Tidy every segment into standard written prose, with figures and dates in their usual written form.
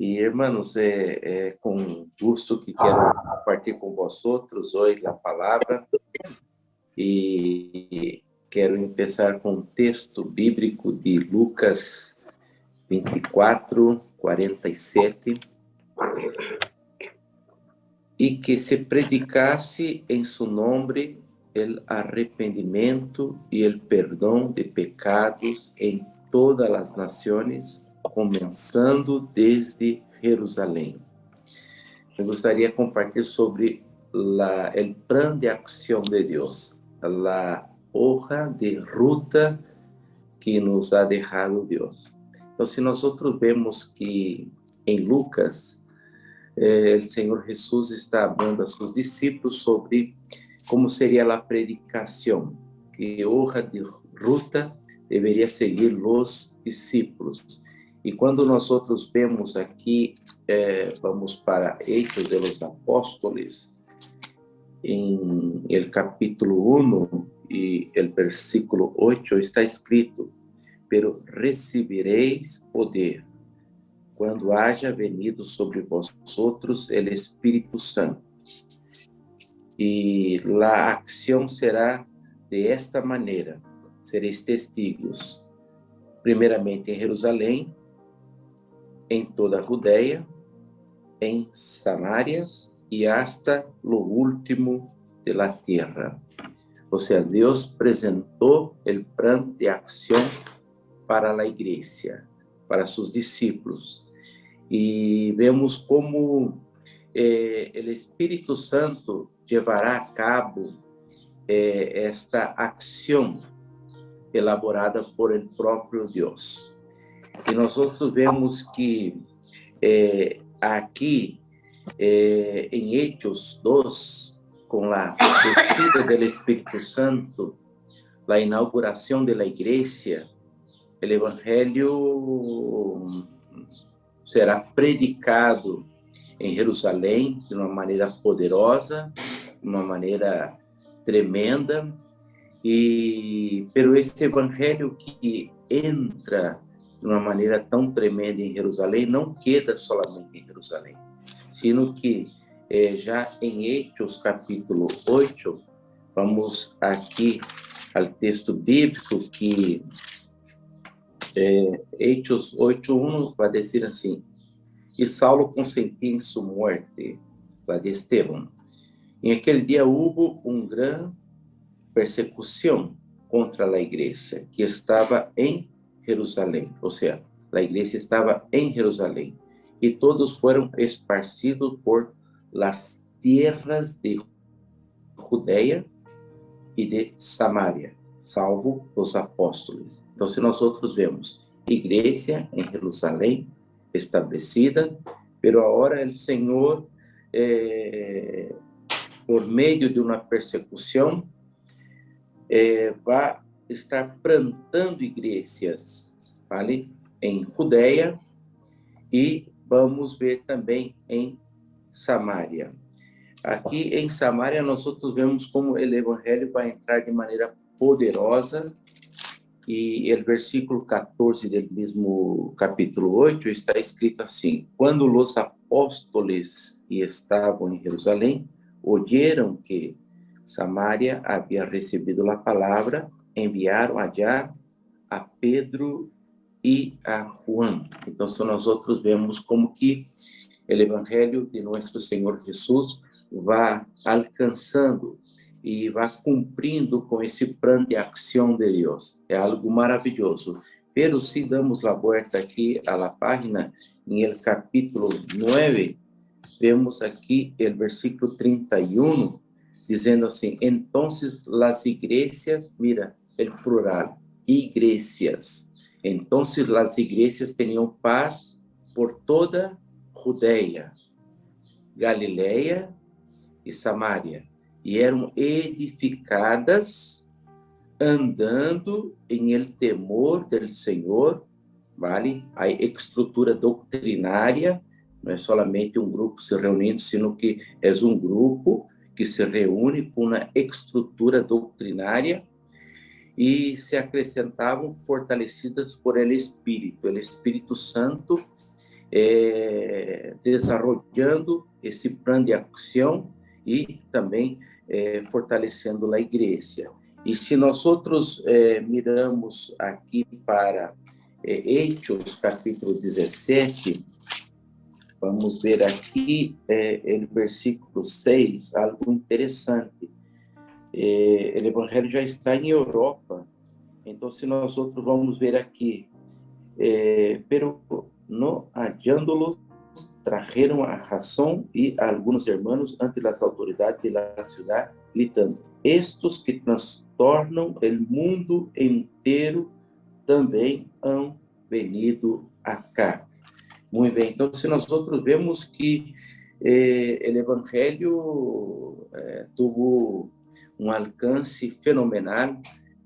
E, hermanos, com gusto que quero compartilhar com vosotros hoje a palavra e quero começar com um texto bíblico de Lucas 24, 47, e que se predicasse em seu nome o arrependimento e o perdão de pecados em todas as nações, começando desde Jerusalém. Eu gostaria de compartilhar sobre o plano de ação de Deus, a hoja de ruta que nos ha dejado Deus. Então, se nós vemos que em Lucas, o Senhor Jesus está falando a seus discípulos sobre como seria a predicação, que hoja de ruta deveria seguir os discípulos. E quando nós vemos aqui, vamos para Hechos de los Apóstoles, em el capítulo 1 e el versículo 8 está escrito: pero recebereis poder quando haja venido sobre vosotros el Espírito Santo. E a ação será de esta maneira: sereis testigos, primeiramente em Jerusalém, em toda a Judeia, em Samaria e hasta lo último de la tierra. Ou seja, Deus apresentou o plano de ação para a igreja, para seus discípulos. E vemos como o Espírito Santo levará a cabo esta ação elaborada por el próprio Deus. E nós vemos que aqui em Hechos 2, com a descida do Espírito Santo, a inauguração da igreja, o Evangelho será predicado em Jerusalém de uma maneira poderosa, de uma maneira tremenda, pero esse Evangelho que entra de uma maneira tão tremenda em Jerusalém não queda somente em Jerusalém, sino que já em Hechos capítulo 8, vamos aqui ao texto bíblico que Hechos 8:1 vai dizer assim: e Saulo consentia em sua morte, la de Estevão. Em aquele dia houve uma grande persecução contra a igreja que estava em Jerusalém, ou seja, a igreja estava em Jerusalém, e todos foram esparcidos por las tierras de Judeia e de Samaria, salvo os apóstolos. Então, se nós vemos igreja em Jerusalém estabelecida, pero agora o Senhor, por meio de uma persecução, vai estar plantando igrejas, vale? Em Judeia, e vamos ver também em Samaria. Aqui em Samaria, nós vemos como o Evangelho vai entrar de maneira poderosa, e o versículo 14 do mesmo capítulo 8 está escrito assim: quando os apóstolos que estavam em Jerusalém oyeron que Samaria havia recebido a palavra, enviaram allá a Pedro e a Juan. Então, nós vemos como que o Evangelho de nosso Senhor Jesus vai alcançando e vai cumprindo com esse plano de ação de Deus. É algo maravilhoso. Pero se damos a volta aqui à página, em el capítulo 9, vemos aqui o versículo 31, dizendo assim: entonces las iglesias, mira, el plural, iglesias. Entonces las iglesias tenían paz por toda Judeia, Galileia e Samaria, e eram edificadas andando em el temor del Senhor, vale? A estrutura doutrinária não é somente um grupo se reunindo, sino que é um grupo que se reúne com uma estrutura doutrinária, e se acrescentavam fortalecidas por el Espírito Santo, desarrollando esse plano de ação e também fortalecendo a igreja. E se nós outros miramos aqui para Hechos, capítulo 17, vamos ver aqui no versículo 6, algo interessante. O evangelho já está em Europa, então se nós outros vamos ver aqui, pero no hallándolos trajeron a Jasón y a algunos hermanos ante las autoridades de la ciudad, gritando: estos que trastornam el mundo inteiro também han venido acá. Muito bem, então se nós outros vemos que o evangelho tuvo um alcance fenomenal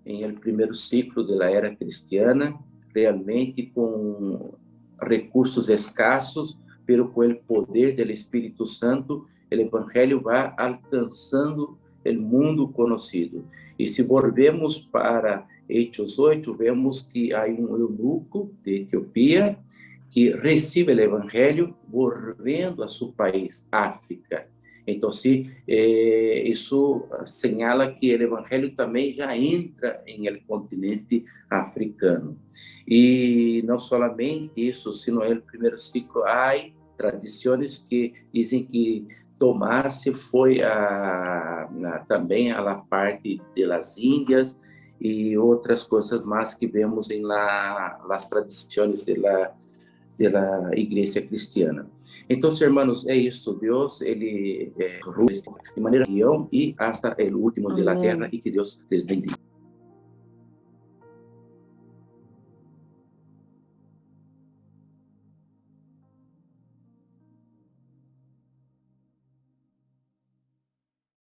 em el primeiro ciclo da era cristiana, realmente com recursos escassos, pero com o poder do Espírito Santo, o evangelho vai alcançando o mundo conhecido. E se volvemos para Hechos 8, vemos que há eunuco de Etiopia que recebe o evangelho volvendo a seu país, África. Então, isso señala que o evangelho também já entra em el continente africano. E não somente isso, sino no primeiro ciclo, há tradições que dizem que Tomás foi também a parte das Índias e outras coisas mais que vemos em las tradições da igreja cristiana. Então, hermanos, é isso. Deus, ele de maneira guião e hasta o último de la guerra, e que Deus les bendiga.